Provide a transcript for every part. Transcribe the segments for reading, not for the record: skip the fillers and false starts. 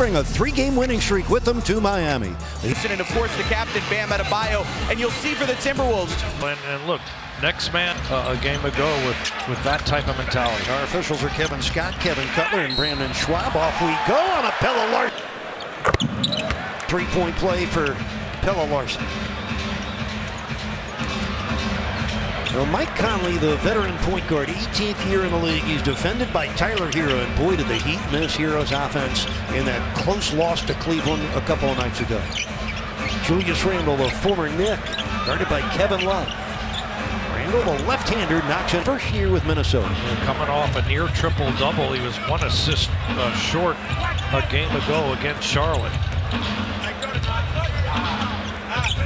bring a 3-game winning streak with them to Miami. And of course the captain, Bam Adebayo, and you'll see for the Timberwolves. And look, next man a game ago with that type of mentality. Our officials are Kevin Scott, Kevin Cutler, and Brandon Schwab. Off we go on a Pelle Larsson. 3-point play for Pelle Larsson. Well, Mike Conley, the veteran point guard, 18th year in the league. He's defended by Tyler Hero, and boy, did the Heat miss Hero's offense in that close loss to Cleveland a couple of nights ago. Julius Randle, the former Knick, guarded by Kevin Love. Randle, the left-hander, knocks in first year with Minnesota. And coming off a near triple-double, he was 1 assist short a game ago against Charlotte.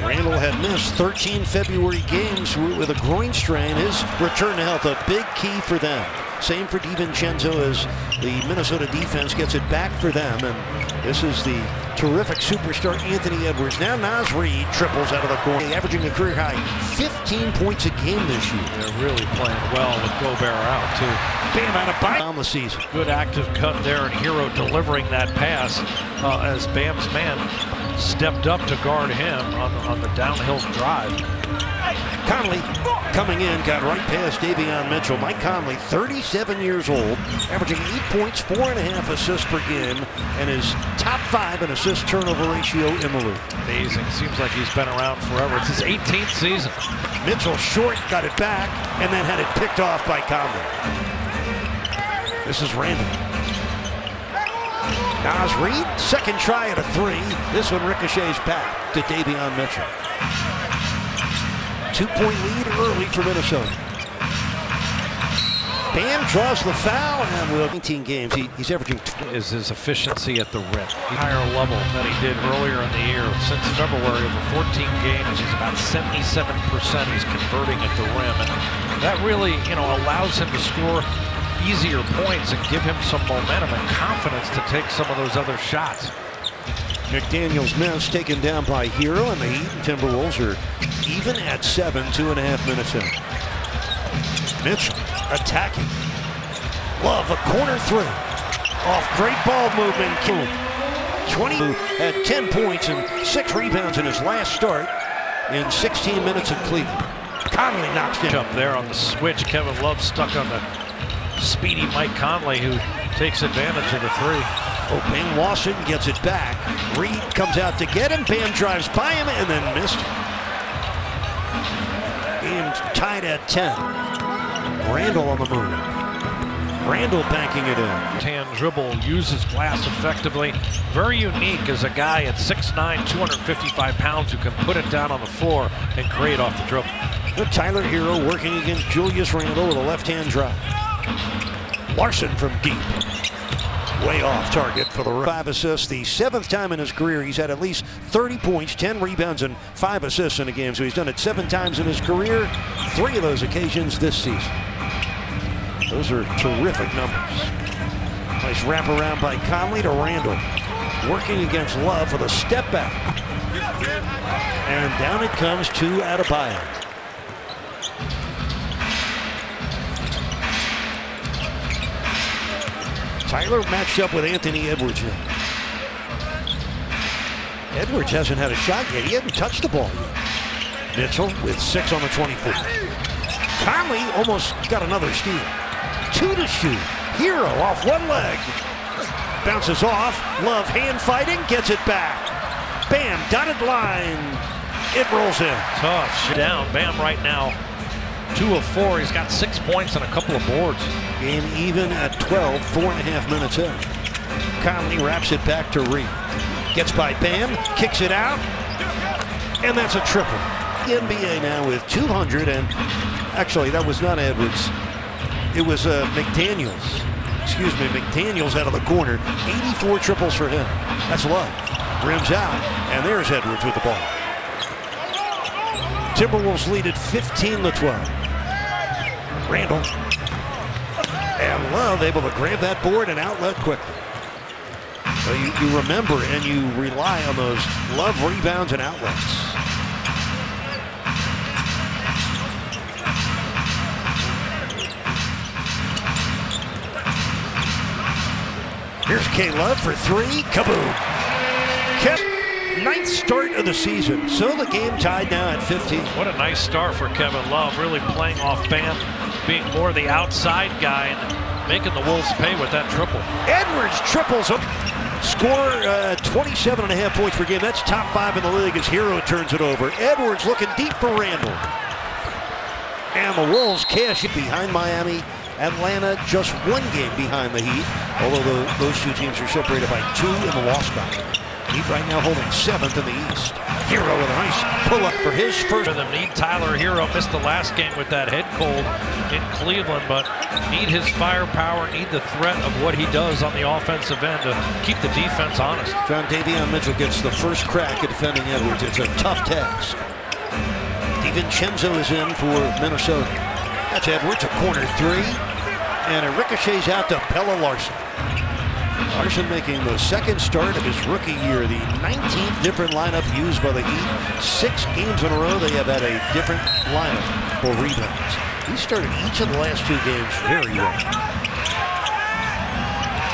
Randle had missed 13 February games with a groin strain. His return to health, a big key for them. Same for DiVincenzo as the Minnesota defense gets it back for them. And this is the terrific superstar Anthony Edwards. Now Naz Reid triples out of the corner, averaging a career high 15 points a game this year. They're really playing well with Gobert out too. Bam Adebayo on the season. Good active cut there, and Hero delivering that pass as Bam's man stepped up to guard him on the downhill drive. Conley coming in, got right past Davion Mitchell. Mike Conley, 37 years old, averaging 8 points, 4.5 assists per game, and is top 5 in assist turnover ratio in the league. Amazing. Seems like he's been around forever. It's his 18th season. Mitchell short, got it back, and then had it picked off by Conley. This is Randle. Naz Reid, second try at a 3. This one ricochets back to Davion Mitchell. 2-point lead early for Minnesota. Bam draws the foul, and with 19 games, he's averaging. Is his efficiency at the rim higher level than he did earlier in the year. Since February, over 14 games, he's about 77% he's converting at the rim, and that really, allows him to score easier points and give him some momentum and confidence to take some of those other shots. McDaniel's miss taken down by Hero, and the Heat and Timberwolves are even at 7, 2.5 minutes in. Mitchell attacking. Love a corner 3. Off great ball movement. 20 had 10 points and 6 rebounds in his last start in 16 minutes at Cleveland. Conley knocks down. Up there on the switch. Kevin Love stuck on the speedy Mike Conley, who takes advantage of the 3. Oh, Bam Lawson gets it back. Reid comes out to get him. Bam drives by him and then missed. Game tied at 10. Randle on the move. Randle banking it in. Hand dribble, uses glass effectively. Very unique as a guy at 6'9", 255 pounds who can put it down on the floor and create off the dribble. The Tyler Hero working against Julius Randle with a left-hand drive. Larsson from deep. Way off target for the 5 assists. The 7th time in his career he's had at least 30 points, 10 rebounds, and 5 assists in a game. So he's done it 7 times in his career. 3 of those occasions this season. Those are terrific numbers. Nice wraparound by Conley to Randle. Working against Love with a step back. And down it comes to Adebayo. Tyler matched up with Anthony Edwards here. Edwards hasn't had a shot yet. He hasn't touched the ball yet. Mitchell with 6 on the 24. Conley almost got another steal. 2 to shoot. Hero off one leg. Bounces off. Love hand fighting. Gets it back. Bam, dotted line. It rolls in. Tough. Down. Bam right now. 2 of 4. He's got 6 points and a couple of boards. Game even at 12, 4.5 minutes in. Conley wraps it back to Reid. Gets by Bam, kicks it out, and that's a triple. The NBA now with 200, and actually that was not Edwards. It was McDaniels. Excuse me, McDaniels out of the corner. 84 triples for him. That's Love. Rims out, and there's Edwards with the ball. Timberwolves lead at 15-12. Randle. And Love able to grab that board and outlet quickly. So you remember and you rely on those Love rebounds and outlets. Here's K-Love for three. Kaboom. Ninth start of the season, so the game tied now at 15. What a nice start for Kevin Love, really playing off Bam, being more the outside guy and making the Wolves pay with that triple. Edwards triples up. Score 27.5 points per game. That's top 5 in the league as Hero turns it over. Edwards looking deep for Randall. And the Wolves cash it behind Miami. Atlanta just one game behind the Heat, although those two teams are separated by 2 in the loss column. Heat right now holding 7th in the East. Hero with a nice pull-up for his first. Them need Tyler Hero. Missed the last game with that head cold in Cleveland, but need his firepower, need the threat of what he does on the offensive end to keep the defense honest. John Davion Mitchell gets the first crack at defending Edwards. It's a tough task. DiVincenzo is in for Minnesota. That's Edwards, a corner three, and it ricochets out to Pelle Larsson. Larsson making the second start of his rookie year, the 19th different lineup used by the Heat. 6 games in a row they have had a different lineup for rebounds. He started each of the last 2 games very well.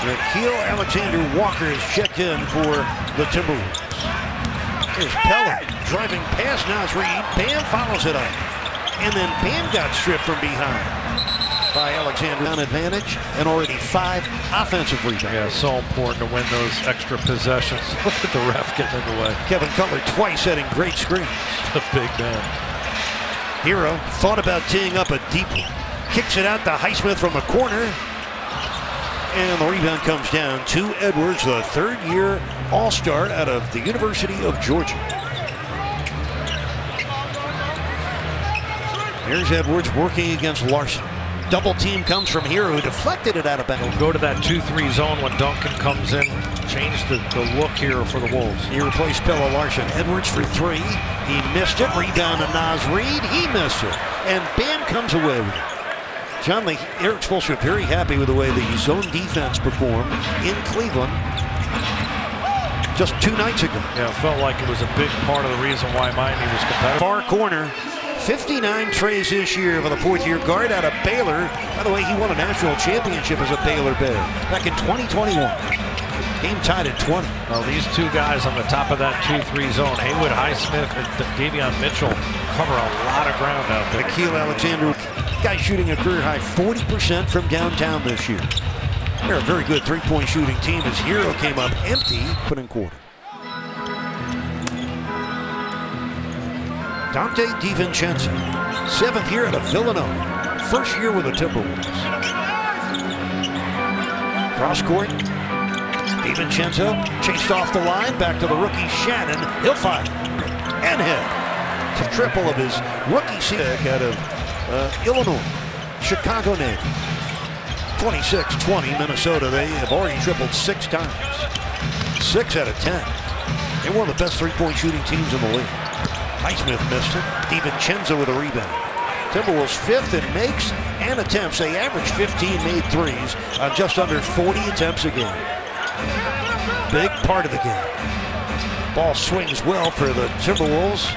Nickeil Alexander-Walker is checked in for the Timberwolves. Here's Pelle driving past Naz Reid. Bam follows it up. And then Bam got stripped from behind by Alexander on advantage, and already 5 offensive rebounds. Yeah, so important to win those extra possessions. Look at the ref getting in the way. Kevin Cutler twice setting great screens. The big man. Hero thought about teeing up a deep one. Kicks it out to Highsmith from the corner. And the rebound comes down to Edwards, the third-year All-Star out of the University of Georgia. Here's Edwards working against Larsson. Double team comes from Hero, who deflected it out of bounds. Go to that 2-3 zone when Duncan comes in. Change the look here for the Wolves. He replaced Pelle Larsson. Edwards for 3. He missed it. Rebound to Naz Reid. He missed it. And Bam comes away with it. John, Eric Spoelstra very happy with the way the zone defense performed in Cleveland just 2 nights ago. Yeah, it felt like it was a big part of the reason why Miami was competitive. Far corner. 59 trays this year for the 4th-year guard out of Baylor. By the way, he won a national championship as a Baylor Bear back in 2021. Game tied at 20. Well, these 2 guys on the top of that 2-3 zone, Haywood Highsmith and Davion Mitchell, cover a lot of ground out there. Nickeil Alexander, guy shooting a career-high 40% from downtown this year. They're a very good 3-point shooting team as Hero came up empty, put in quarter. Dante DiVincenzo, 7th year out of Villanova, 1st year with the Timberwolves. Cross court, DiVincenzo chased off the line, back to the rookie Shannon. He'll fire and hit. It's a triple of his rookie season out of Illinois, Chicago native. 26-20 Minnesota. They have already tripled 6 times. 6 out of 10. They're one of the best 3-point shooting teams in the league. Highsmith missed it. DiVincenzo with a rebound. Timberwolves 5th in makes and attempts. They average 15 made threes on just under 40 attempts a game. Big part of the game. Ball swings well for the Timberwolves.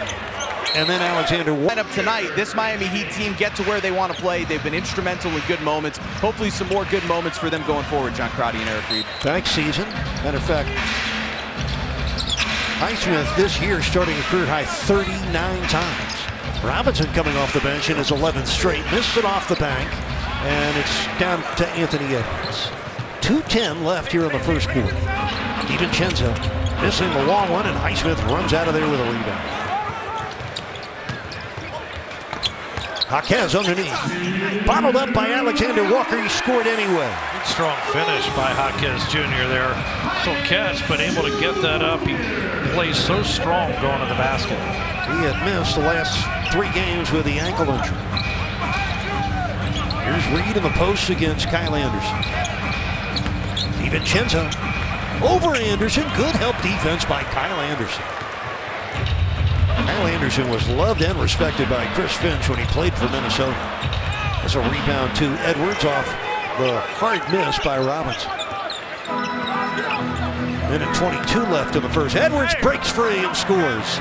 And then Alexander. Up tonight, this Miami Heat team get to where they want to play. They've been instrumental in good moments. Hopefully some more good moments for them going forward, John Crotty and Eric Reed. Thanks, season. Matter of fact, Highsmith this year starting a career high 39 times. Robinson coming off the bench in his 11th straight. Missed it off the bank. And it's down to Anthony Edwards. 2:10 left here in the first quarter. DiVincenzo missing the long one, and Highsmith runs out of there with a rebound. Jaquez underneath. Bottled up by Alexander Walker. He scored anyway. Good strong finish by Jaquez Jr. there. Don't catch, but able to get that up. He plays so strong going to the basket. He had missed the last 3 games with the ankle injury. Here's Reed in the post against Kyle Anderson. DiVincenzo over Anderson. Good help defense by Kyle Anderson. Kyle Anderson was loved and respected by Chris Finch when he played for Minnesota. That's a rebound to Edwards off the hard miss by Robinson. Minute 22 left in the first. Edwards breaks free and scores.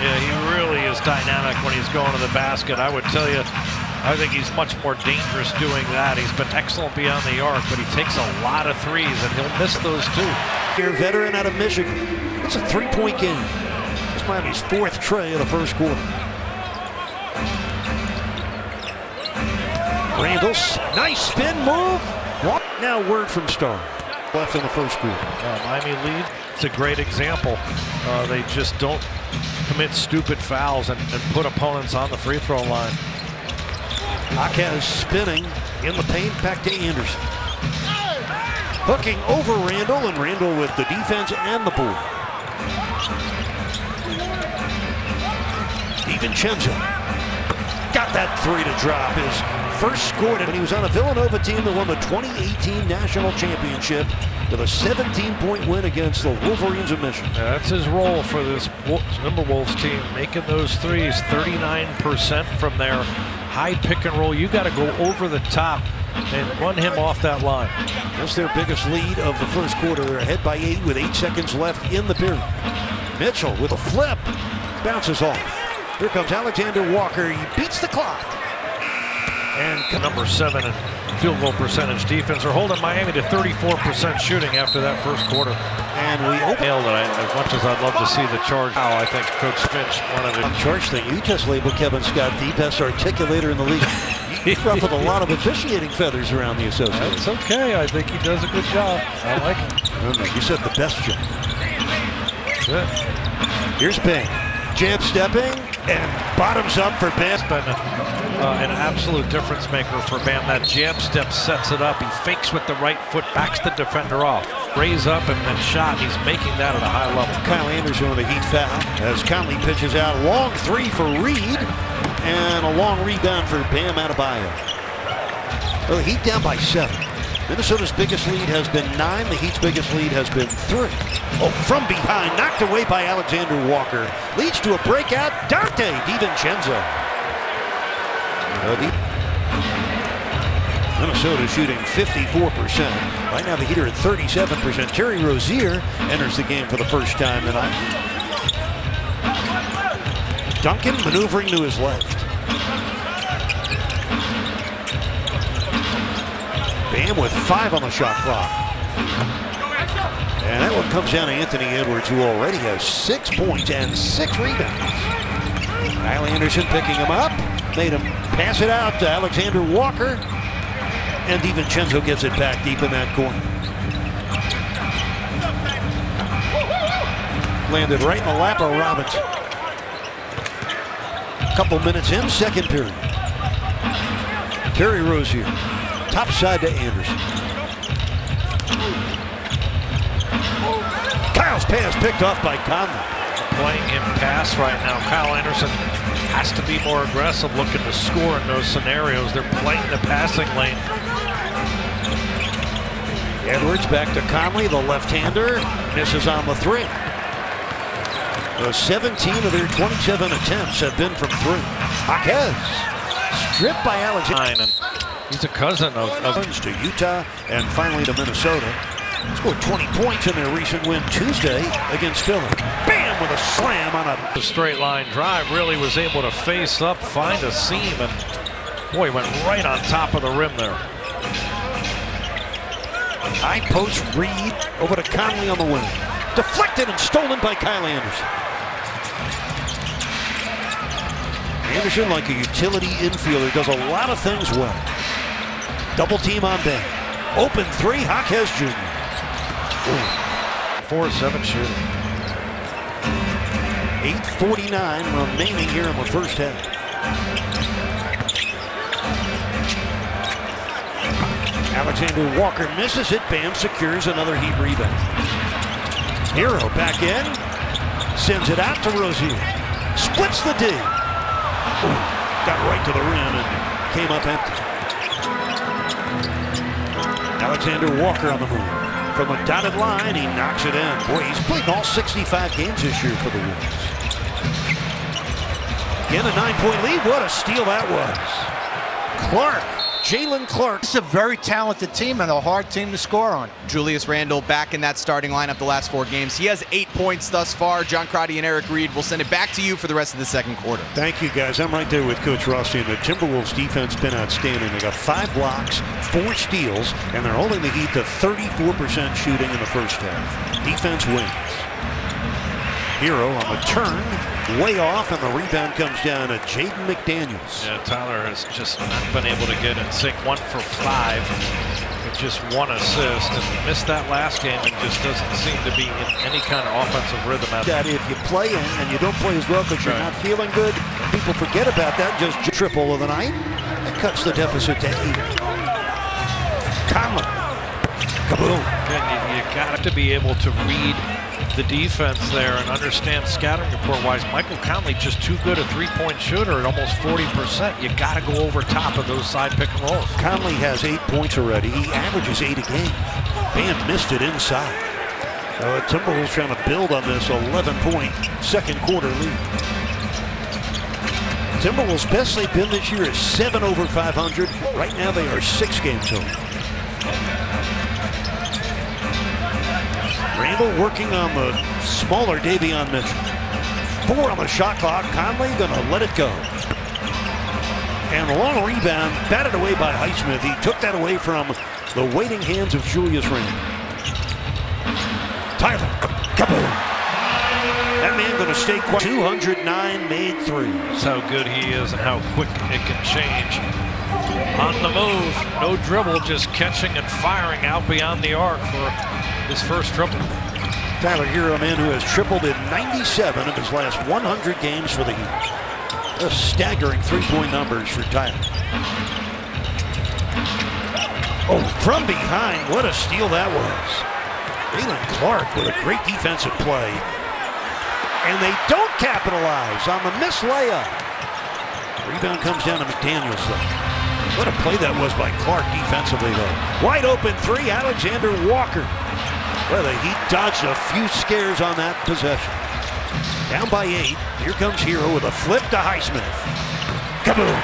Yeah, he really is dynamic when he's going to the basket. I would tell you, I think he's much more dangerous doing that. He's been excellent beyond the arc, but he takes a lot of threes, and he'll miss those too. Here, veteran out of Michigan. It's a three-point game. It's Miami's fourth tray of the first quarter. Randall, nice spin move. Now word from Starr. Left in the first quarter. Miami lead. It's a great example. They just don't commit stupid fouls and put opponents on the free throw line. Jaquez spinning in the paint, back to Anderson. Hooking over Randall, and Randall with the defense and the board. DiVincenzo got that three to drop. His first scored it, and he was on a Villanova team that won the 2018 National Championship with a 17-point win against the Wolverines of Michigan. Yeah, that's his role for this Timberwolves team, making those threes. 39% from there. High pick and roll. You got to go over the top and run him off that line. That's their biggest lead of the first quarter. They're ahead by 8 with 8 seconds left in the period. Mitchell with a flip, bounces off. Here comes Alexander Walker. He beats the clock. And number 7 in field goal percentage defense are holding Miami to 34% shooting after that first quarter. And we open. As much as I'd love to see the charge, I think Coach Finch wanted it. Charge thing. You just labeled Kevin Scott the best articulator in the league. He's ruffled a lot of officiating feathers around the association. It's okay. I think he does a good job. I like it. No, you said the best job. Good. Here's Bam. Jab stepping and bottoms up for Bam. It's been an absolute difference maker for Bam. That jab step sets it up. He fakes with the right foot, backs the defender off. Raise up and then shot. He's making that at a high level. Kyle Anderson with a heat foul as Conley pitches out. Long three for Reed and a long rebound for Bam Adebayo. Well, the Heat down by 7. Minnesota's biggest lead has been 9. The Heat's biggest lead has been 3. Oh, from behind, knocked away by Alexander Walker. Leads to a breakout. Dante DiVincenzo. Minnesota shooting 54%. Right now the Heat are at 37%. Terry Rozier enters the game for the first time tonight. Duncan maneuvering to his left. Bam with 5 on the shot clock. And that one comes down to Anthony Edwards, who already has 6 points and 6 rebounds. Kyle Anderson picking him up. Made him pass it out to Alexander Walker. And DiVincenzo gets it back deep in that corner. Landed right in the lap of Robinson. Couple minutes in, second period. Terry Rozier. Top side to Anderson. Kyle's pass picked off by Conley. Playing him pass right now. Kyle Anderson has to be more aggressive, looking to score in those scenarios. They're playing the passing lane. Edwards back to Conley, the left-hander, misses on the 3. 17 of their 27 attempts have been from 3. Jaquez stripped by Alexander. He's a cousin of to Utah and finally to Minnesota. Scored 20 points in their recent win Tuesday against Philly. Bam with a slam on a straight line drive. Really was able to face up, find a seam, and boy, went right on top of the rim there. High post Reed over to Conley on the wing. Deflected and stolen by Kyle Anderson. Anderson, like a utility infielder, does a lot of things well. Double team on Bam. Open 3, Jaquez Jr. 4-7 shooting. 8:49 remaining here in the first half. Alexander Walker misses it. Bam secures another Heat rebound. Hero back in. Sends it out to Rozier. Splits the D. Got right to the rim and came up empty. Alexander Walker on the move. From a dotted line, he knocks it in. Boy, he's played all 65 games this year for the Wolves. Again, a 9-point lead. What a steal that was. Clark Jalen Clark. It's a very talented team and a hard team to score on. Julius Randle back in that starting lineup the last 4 games. He has 8 points thus far. John Crotty and Eric Reed will send it back to you for the rest of the second quarter. Thank you, guys. I'm right there with Coach Rossi, and the Timberwolves defense been outstanding. They got 5 blocks, 4 steals, and they're holding the Heat to 34% shooting in the first half. Defense wins. Hero on the turn, way off, and the rebound comes down to Jaden McDaniels. Yeah, Tyler has just not been able to get in sync. 1 for 5 with just 1 assist, and missed that last game and just doesn't seem to be in any kind of offensive rhythm. That if you play and you don't play as well because you're not feeling good, people forget about that. Just triple of the night. It cuts the deficit to 8. Conley. Kaboom. Again, you got to be able to read the defense there and understand scouting report-wise. Michael Conley just too good a three-point shooter at almost 40%. You got to go over top of those side pick and rolls. Conley has 8 points already. He averages 8 a game. Bam missed it inside. Timberwolves trying to build on this 11-point second quarter lead. Timberwolves' best they've been this year is 7 over 500. Right now they are 6 games over. Randle working on the smaller Davion Mitchell. 4 on the shot clock. Conley gonna let it go. And the long rebound batted away by Highsmith. He took that away from the waiting hands of Julius Randle. Tyler, kaboom. That man gonna stay quiet. 209 made threes. How good he is and how quick it can change. On the move, no dribble, just catching and firing out beyond the arc for his first triple. Tyler Hero, a man who has tripled in 97 of his last 100 games for the Heat. A staggering 3-point numbers for Tyler. Oh, from behind, what a steal that was. Jalen Clark with a great defensive play. And they don't capitalize on the missed layup. Rebound comes down to McDaniels though. What a play that was by Clark defensively though. Wide open 3, Alexander Walker. Well, the Heat dodged a few scares on that possession. Down by 8. Here comes Hero with a flip to Highsmith. Kaboom!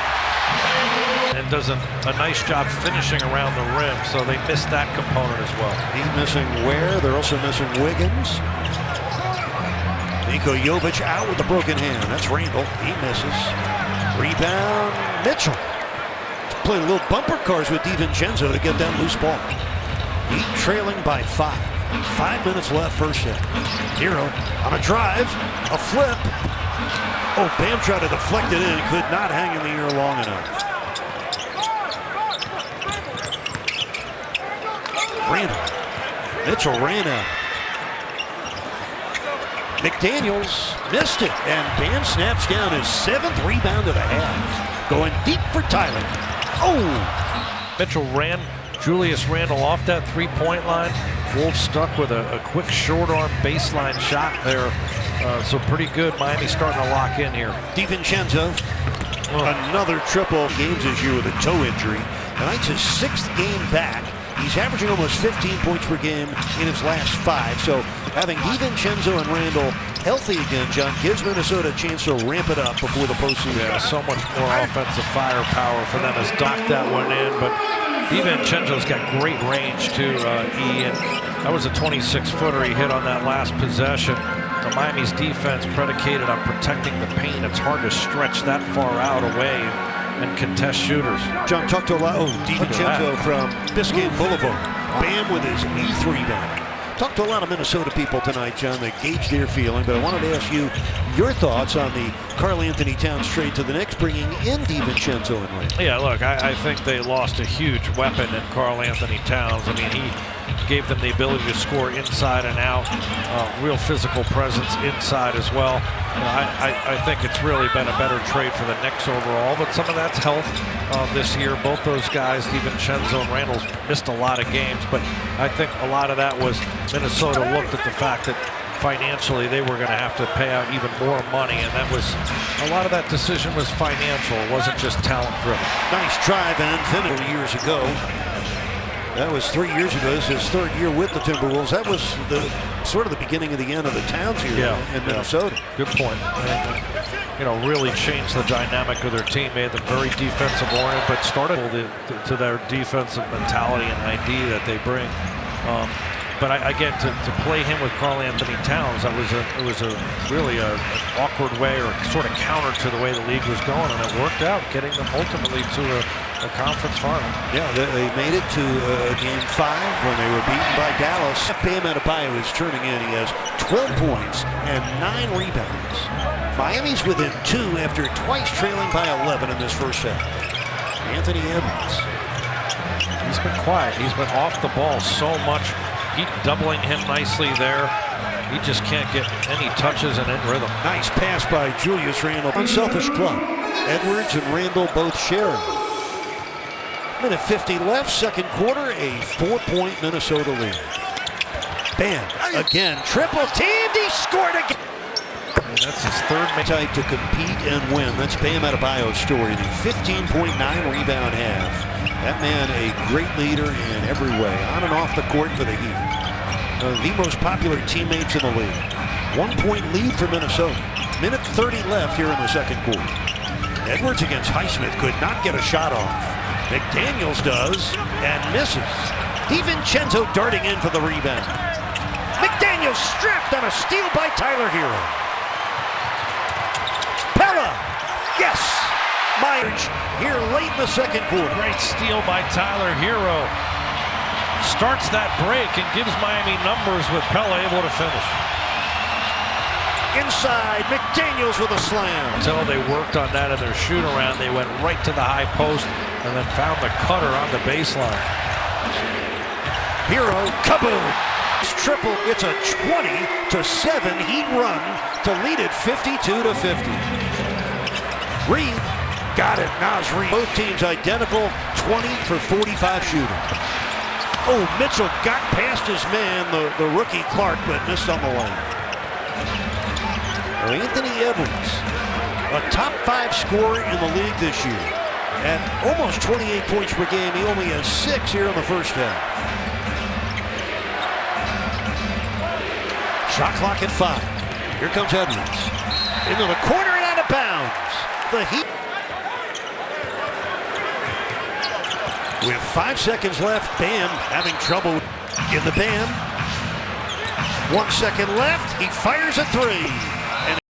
And does a nice job finishing around the rim, so they missed that component as well. He's missing Ware. They're also missing Wiggins. Niko Jovic out with a broken hand. That's Randle. He misses. Rebound, Mitchell. Playing a little bumper cars with DiVincenzo to get that loose ball. Heat trailing by 5. 5 minutes left first half. Hero on a drive, a flip. Oh, Bam tried to deflect it in. Could not hang in the air long enough. Randle. Mitchell ran out. McDaniels missed it, and Bam snaps down his 7th rebound of the half. Going deep for Tyler. Oh! Mitchell ran Julius Randle off that 3-point line. Wolves stuck with a quick short arm baseline shot there. So pretty good. Miami starting to lock in here. DiVincenzo, another triple games this year with a toe injury. Tonight's his 6th game back. He's averaging almost 15 points per game in his last 5. So having DiVincenzo and Randle healthy again, John, gives Minnesota a chance to ramp it up before the postseason. Yeah, so much more offensive firepower for them as docked that one in. But DiVincenzo's got great range too, and that was a 26-footer he hit on that last possession. The Miami's defense predicated on protecting the paint. It's hard to stretch that far out away and contest shooters. John talked to a lot. Oh, DiVincenzo from Biscayne Boulevard. Bam with his 8th rebound. Talked to a lot of Minnesota people tonight, John, that gauge their feeling, but I wanted to ask you your thoughts on the Karl-Anthony Towns trade to the Knicks, bringing in DiVincenzo and Randle. Yeah, look, I think they lost a huge weapon in Karl-Anthony Towns. I mean, he gave them the ability to score inside and out, real physical presence inside as well. You know, I think it's really been a better trade for the Knicks overall, but some of that's health this year. Both those guys, DiVincenzo and Randle, missed a lot of games, but I think a lot of that was Minnesota looked at the fact that financially they were going to have to pay out even more money, and that was a lot of that decision was financial. It wasn't just talent driven. Nice drive and finish years ago. That was 3 years ago. This is his 3rd year with the Timberwolves. That was the sort of the beginning of the end of the Towns here in Minnesota. Good point. And, you know, really changed the dynamic of their team, made them very defensive oriented, but started to their defensive mentality and ID that they bring. But again, to play him with Karl Anthony Towns, it was really an awkward way, or sort of counter to the way the league was going, and it worked out, getting them ultimately to a conference final. Yeah, they made it to Game 5 when they were beaten by Dallas. Bam Adebayo is turning in. He has 12 points and 9 rebounds. Miami's within 2 after twice trailing by 11 in this first half. Anthony Edwards. He's been quiet. He's been off the ball so much. He's doubling him nicely there. He just can't get any touches and in rhythm. Nice pass by Julius Randle. Unselfish club. Edwards and Randle both sharing. Minute 50 left, second quarter, a 4-point Minnesota lead. Bam, again, triple teamed, he scored again. And that's his third. Tight to compete and win. That's Bam Adebayo's story. The 15.9 rebound half. That man, a great leader in every way, on and off the court for the Heat. The most popular teammates in the league. 1-point lead for Minnesota. Minute 30 left here in the second quarter. Edwards against Highsmith could not get a shot off. McDaniels does and misses. DiVincenzo darting in for the rebound. McDaniels stripped on a steal by Tyler Hero. Pella, yes! Myers here late in the second quarter. Great steal by Tyler Hero. Starts that break and gives Miami numbers with Pella able to finish. Inside, McDaniels with a slam. Until they worked on that in their shoot around, they went right to the high post and then found the cutter on the baseline. Hero, kaboom! It's triple, it's a 20-7 Heat run to lead it 52-50. Reed. Got it, Naz Reid. Both teams identical, 20 for 45 shooting. Oh, Mitchell got past his man, the rookie Clark, but missed on the lane. Anthony Edwards, a top 5 scorer in the league this year. At almost 28 points per game, he only has 6 here in the first half. Shot clock at 5. Here comes Edwards. Into the corner and out of bounds. The Heat. With 5 seconds left, Bam having trouble in the Bam. 1 second left, he fires a 3.